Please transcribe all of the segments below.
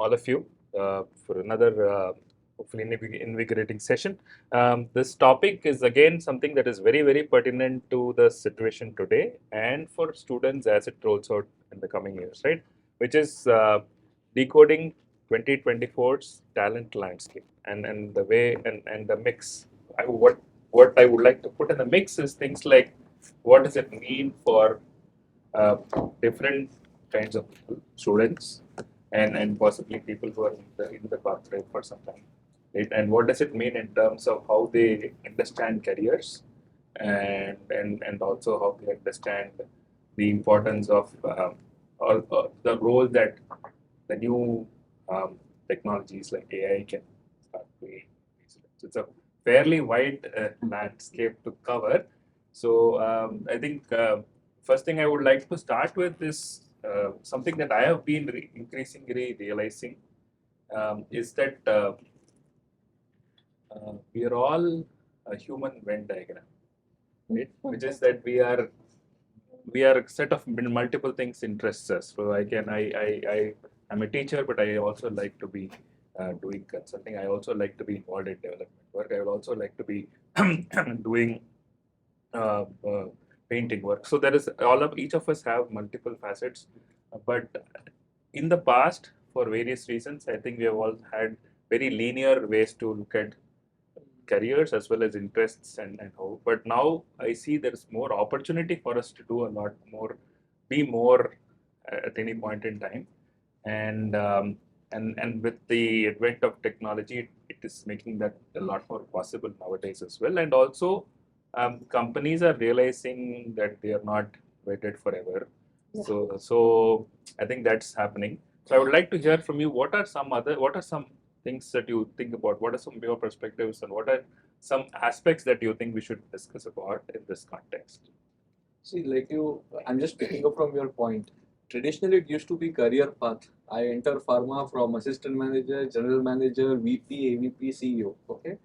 all of you for another hopefully invigorating session. This topic is again something that is very, very pertinent to the situation today and for students as it rolls out in the coming years, right? Which is decoding 2024's talent landscape and the way and the mix. What I would like to put in the mix is things like what does it mean for uh, different kinds of students and possibly people who are in the corporate for some time. Right? And what does it mean in terms of how they understand careers and also how they understand the importance of or the role that the new technologies like AI can start playing. So it's a fairly wide landscape to cover. So I think first thing I would like to start with is something that I have been increasingly realizing is that we are all a human Venn diagram, right? Which is that we are a set of multiple things interests us. So I'm a teacher, but I also like to be doing consulting. I also like to be involved in development work. I will also like to be doing uh, uh, painting work. So there is each of us have multiple facets, but in the past, for various reasons, I think we have all had very linear ways to look at careers as well as interests and how. But now I see there is more opportunity for us to do a lot more, be more at any point in time, and with the advent of technology, it is making that a lot more possible nowadays as well. And also, companies are realizing that they are not waited forever. Yeah. So I think that's happening. So I would like to hear from you. What are some things that you think about? What are some of your perspectives, and what are some aspects that you think we should discuss about in this context? See, I'm just picking up from your point. Traditionally, it used to be career path. I enter pharma from assistant manager, general manager, VP, AVP, CEO. Okay.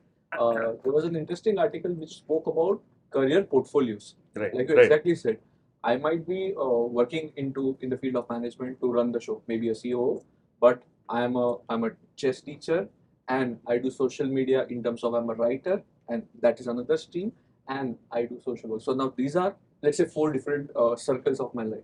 There was an interesting article which spoke about career portfolios. Right. Like you exactly said, I might be working in the field of management to run the show, maybe a CEO, but I'm a chess teacher and I do social media in terms of I'm a writer, and that is another stream, and I do social work. So now these are, let's say, four different circles of my life,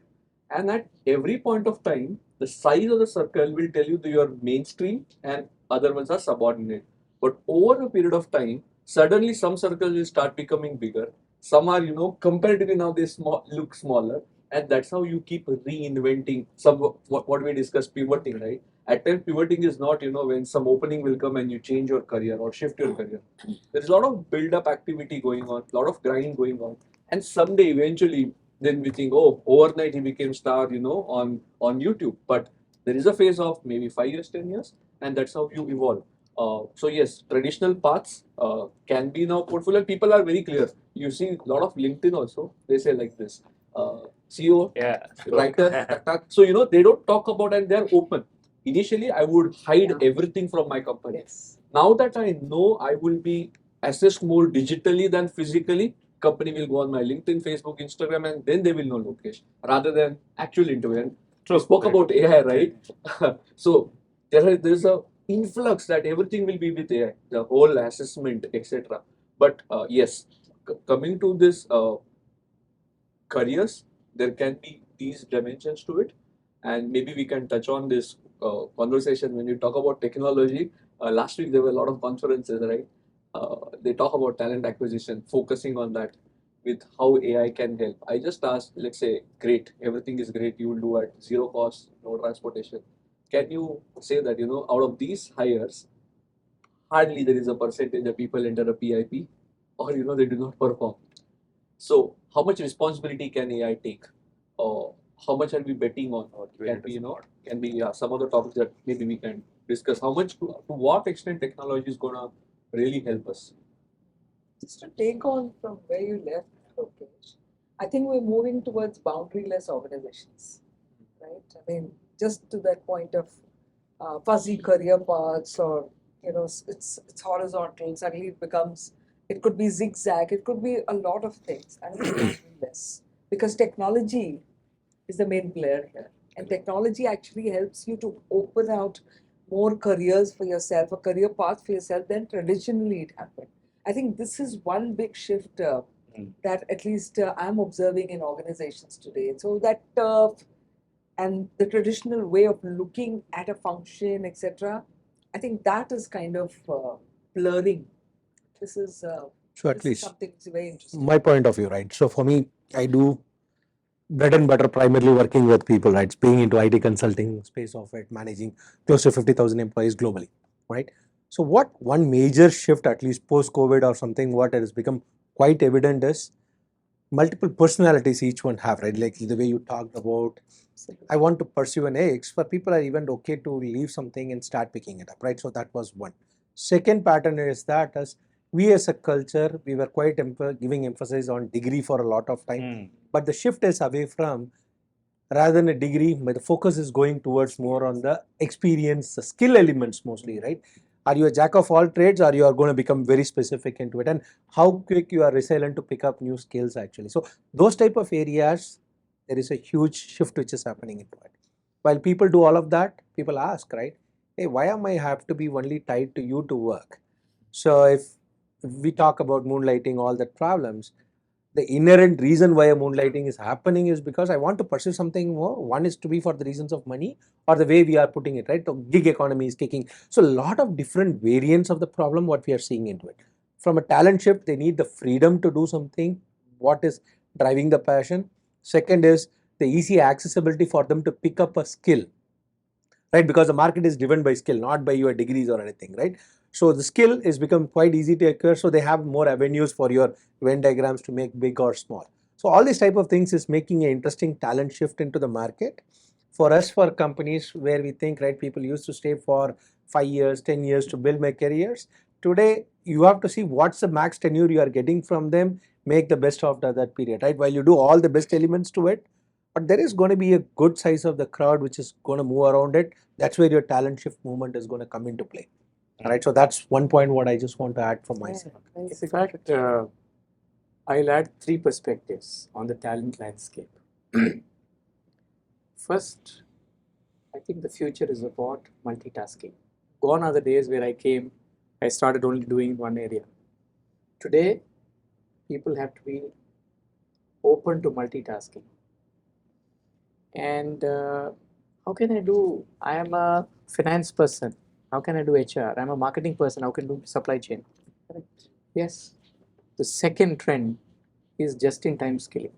and at every point of time the size of the circle will tell you that you are mainstream and other ones are subordinate. But over a period of time, suddenly some circles will start becoming bigger, some are, comparatively now they look smaller, and that's how you keep reinventing some what we discussed, pivoting, right? At times pivoting is not, when some opening will come and you change your career or shift your career. There's a lot of build up activity going on, a lot of grind going on, and someday eventually then we think, oh, overnight he became star, on YouTube. But there is a phase of maybe 5 years, 10 years, and that's how you evolve. So yes, traditional paths can be now portfolio. People are very clear. You see a lot of LinkedIn also. They say like this: CEO, Yeah. writer. So they don't talk about, and they're open. Initially, I would hide everything from my company. Yes. Now that I know I will be assessed more digitally than physically, company will go on my LinkedIn, Facebook, Instagram, and then they will know Lokesh rather than actual interview. And we spoke about AI, right? So there's a influx that everything will be with AI, the whole assessment, etc. But yes, coming to this careers, there can be these dimensions to it, and maybe we can touch on this conversation when you talk about technology. Last week there were a lot of conferences, right? They talk about talent acquisition, focusing on that with how AI can help. I just asked, let's say, great, everything is great, you will do at zero cost, no transportation. Can you say that, out of these hires, hardly there is a percentage of people enter a PIP, or, they do not perform? So how much responsibility can AI take? Or how much are we betting on? Or can be, can be some other topics that maybe we can discuss. How much, to what extent technology is gonna really help us? Just to take on from where you left, Lokesh, I think we're moving towards boundaryless organizations, right? I mean, just to that point of fuzzy career paths, or it's horizontal. Suddenly it becomes, it could be zigzag, it could be a lot of things, and it's boundaryless because technology is the main player here, and technology actually helps you to open out more careers for yourself, a career path for yourself than traditionally it happened. I think this is one big shift that at least I'm observing in organizations today. So that and the traditional way of looking at a function, etc. I think that is kind of blurring. This is So at this is least something that's very interesting. my point of view, right? So for me, I do bread and butter primarily working with people, right? Being into IT consulting space of it, managing close to 50,000 employees globally, right? So what one major shift, at least post-COVID or something, what has become quite evident is multiple personalities each one have, right? Like the way you talked about, I want to pursue an X, but people are even okay to leave something and start picking it up, right? So that was one. Second pattern is that as we as a culture, we were quite giving emphasis on degree for a lot of time, but the shift is away from rather than a degree, but the focus is going towards more on the experience, the skill elements mostly, right? Are you a jack of all trades or you are going to become very specific into it, and how quick you are resilient to pick up new skills actually. So those type of areas, there is a huge shift which is happening into it. While people do all of that, people ask, right, hey, why am I have to be only tied to you to work? So if we talk about moonlighting, all the problems, the inherent reason why a moonlighting is happening is because I want to pursue something more. One is to be for the reasons of money or the way we are putting it, right? The gig economy is kicking. So a lot of different variants of the problem what we are seeing into it. From a talent shift, they need the freedom to do something. What is driving the passion? Second is the easy accessibility for them to pick up a skill, right? Because the market is driven by skill, not by your degrees or anything, right? So the skill is become quite easy to acquire, so they have more avenues for your Venn diagrams to make big or small. So all these type of things is making an interesting talent shift into the market. For us, for companies where we think, right, people used to stay for 5 years, 10 years to build my careers. Today, you have to see what's the max tenure you are getting from them, make the best of that period, right? While you do all the best elements to it, but there is going to be a good size of the crowd which is going to move around it. That's where your talent shift movement is going to come into play. All right, so that's one point what I just want to add from my side. In fact, I'll add three perspectives on the talent landscape. First, I think the future is about multitasking. Gone are the days where I started only doing one area. Today, people have to be open to multitasking. And how can I do? I am a finance person. How can I do HR? I'm a marketing person. How can I do supply chain? Correct. Yes. The second trend is just-in-time skilling.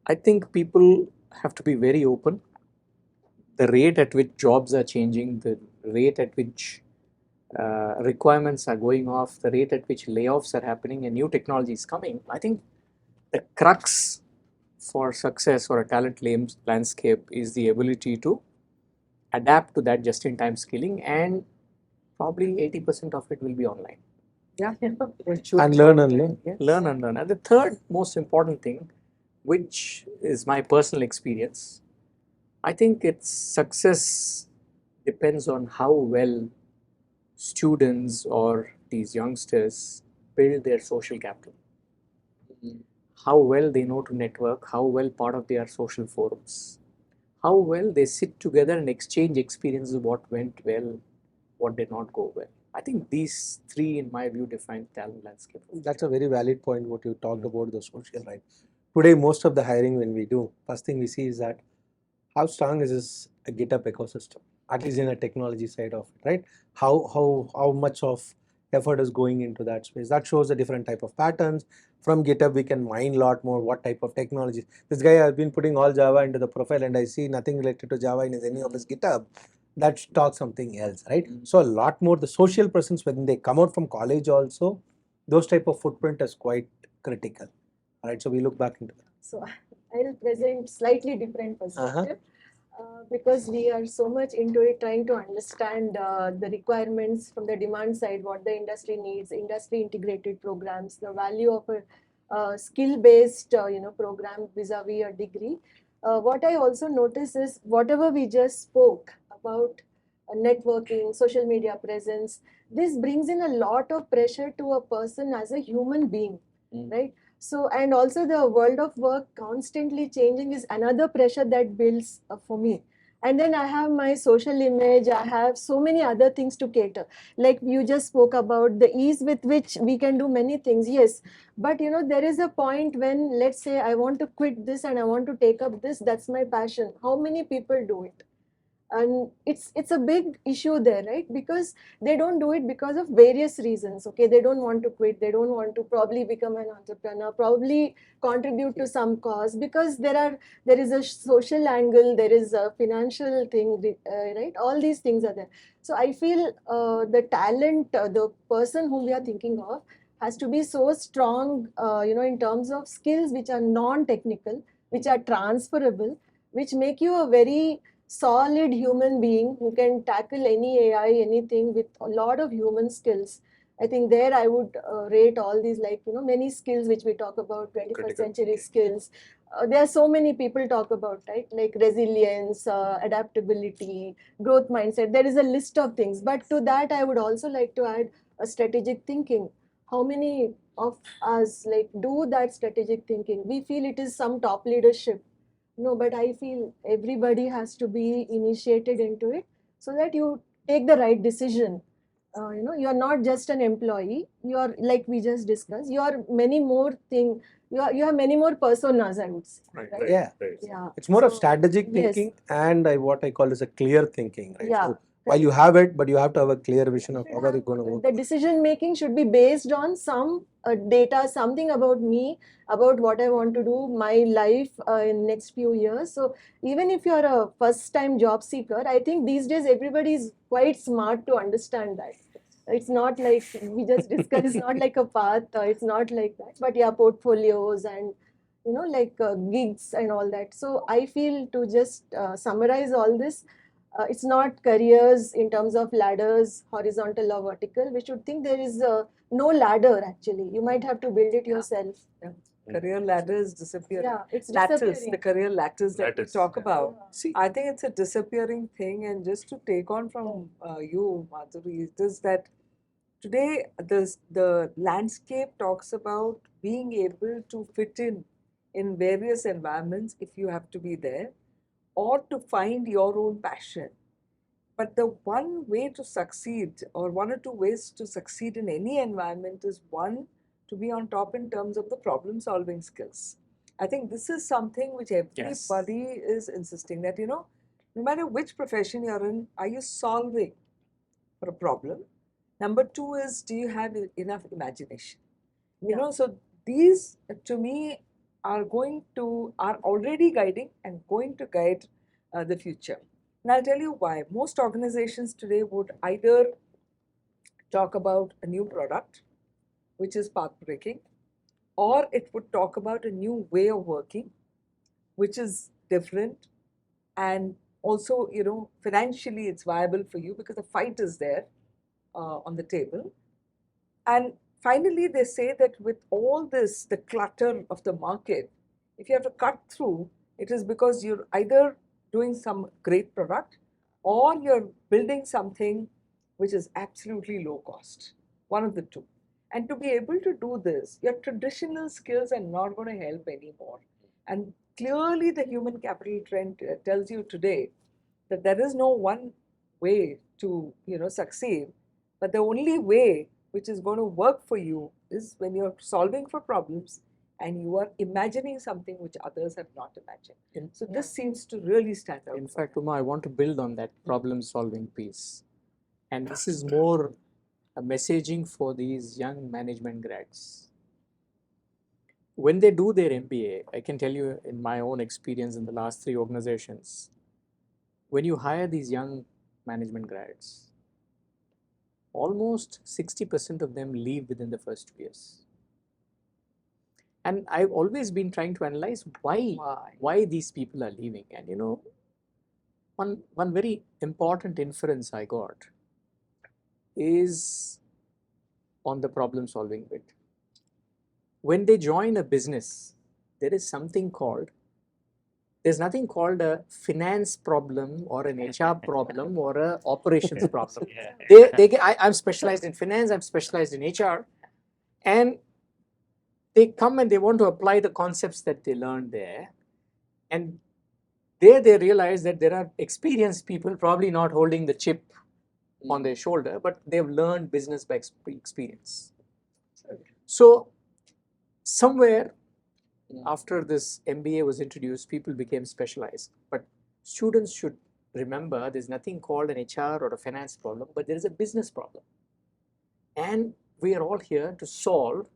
I think people have to be very open. The rate at which jobs are changing, the rate at which requirements are going off, the rate at which layoffs are happening, and new technology is coming. I think the crux for success or a talent landscape is the ability to adapt to that just-in-time skilling, and probably 80% of it will be online. Yeah, And learn and learn. Yes. Learn and learn. And the third most important thing, which is my personal experience, I think its success depends on how well students or these youngsters build their social capital. How well they know to network, how well part of their social forums, how well they sit together and exchange experiences, what went well, what did not go well. I think these three, in my view, define talent landscape. That's a very valid point what you talked about the social, right? Today, most of the hiring when we do, first thing we see is that how strong is this a GitHub ecosystem, at least in a technology side of it, right? How much of effort is going into that space. That shows a different type of patterns. From GitHub, we can mine a lot more what type of technologies. This guy has been putting all Java into the profile and I see nothing related to Java in any of his GitHub. That talks something else, right? So a lot more the social presence when they come out from college also, those type of footprint is quite critical. All right, so we look back into that. So I'll present slightly different perspective because we are so much into it, trying to understand the requirements from the demand side, what the industry needs, industry integrated programs, the value of a skill-based program vis-a-vis a degree. What I also notice is whatever we just spoke about networking, social media presence, this brings in a lot of pressure to a person as a human being, right? So, and also the world of work constantly changing is another pressure that builds for me. And then I have my social image, I have so many other things to cater. Like you just spoke about the ease with which we can do many things. Yes, but there is a point when, let's say, I want to quit this and I want to take up this, that's my passion. How many people do it? And it's a big issue there, right? Because they don't do it because of various reasons. Okay, they don't want to quit, they don't want to probably become an entrepreneur, probably contribute to some cause, because there is a social angle, there is a financial thing, right? All these things are there. So I feel the talent, the person whom we are thinking of has to be so strong, in terms of skills which are non-technical, which are transferable, which make you a very solid human being who can tackle any AI, anything with a lot of human skills. I think there I would rate all these, like, many skills which we talk about, 21st Critical century thinking. skills. There are so many people talk about, right? Like resilience, adaptability, growth mindset. There is a list of things. But to that, I would also like to add a strategic thinking. How many of us like do that strategic thinking? We feel it is some top leadership. No, but I feel everybody has to be initiated into it so that you take the right decision. You're not just an employee. You're, like we just discussed. You are many more thing. You have many more personas, I would say. Right, Right? right, Yeah. right. Yeah. It's more of So, strategic yes. thinking and what I call as a clear thinking, right? Yeah. So while you have it, but you have to have a clear vision of how are you going to work. The decision making should be based on some data, something about me, about what I want to do, my life in next few years. So even if you're a first time job seeker, I think these days everybody is quite smart to understand that. It's not like we just discussed, it's not like a path, it's not like that. But yeah, portfolios and like gigs and all that. So I feel, to just summarize all this, it's not careers in terms of ladders, horizontal or vertical. We should think there is no ladder actually. You might have to build it yourself. Career ladder is disappearing. Yeah, it's Lattice, disappearing. the career lattice that we Lattice, talk yeah. about. See, I think it's a disappearing thing. And just to take on from you, Madhuri, is this that today the landscape talks about being able to fit in various environments if you have to be there, or to find your own passion. But the one way to succeed, or one or two ways to succeed in any environment, is one, to be on top in terms of the problem solving skills. I think this is something which everybody is insisting that, no matter which profession you're in, are you solving for a problem? Number two is, do you have enough imagination? So these to me are already guiding and going to guide the future. And I'll tell you why. Most organizations today would either talk about a new product, which is path breaking, or it would talk about a new way of working, which is different, and also, financially it's viable for you because the fight is there on the table. And finally, they say that with all this, the clutter of the market, if you have to cut through, it is because you're either doing some great product or you're building something which is absolutely low cost, one of the two. And to be able to do this, your traditional skills are not going to help anymore. And clearly, the human capital trend tells you today that there is no one way to succeed, but the only way which is going to work for you is when you're solving for problems and you are imagining something which others have not imagined. So this seems to really stand out. In fact, Uma, I want to build on that problem solving piece. And this is more a messaging for these young management grads. When they do their MBA, I can tell you in my own experience in the last 3 organizations, when you hire these young management grads, almost 60% of them leave within the first 2 years. And I've always been trying to analyze why these people are leaving. And one very important inference I got is on the problem solving bit. When they join a business, there is something called, there's nothing called a finance problem or an HR problem or a operations problem. I'm specialized in finance, I'm specialized in HR, and they come and they want to apply the concepts that they learned there. And there they realize that there are experienced people probably not holding the chip on their shoulder, but they've learned business by experience. So somewhere after this MBA was introduced, people became specialized. But students should remember there's nothing called an HR or a finance problem, but there is a business problem. And we are all here to solve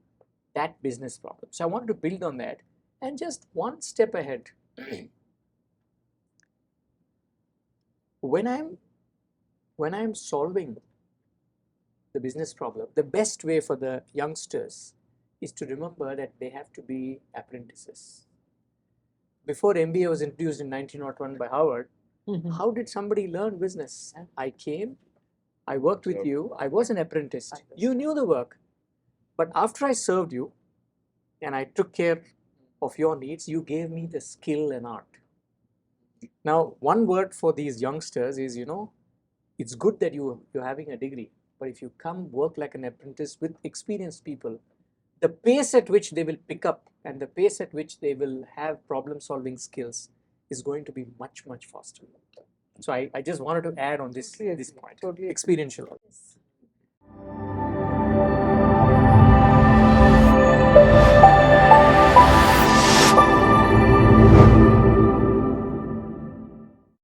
that business problem. So I wanted to build on that and just one step ahead. When I'm solving the business problem, the best way for the youngsters is to remember that they have to be apprentices. Before MBA was introduced in 1901 by Howard, how did somebody learn business? I came, I worked with you, I was an apprentice. You knew the work. But after I served you and I took care of your needs, you gave me the skill and art. Now, one word for these youngsters is, it's good that you're having a degree, but if you come work like an apprentice with experienced people, the pace at which they will pick up and the pace at which they will have problem solving skills is going to be much, much faster. So I just wanted to add on this point, Totally. experiential. Yes.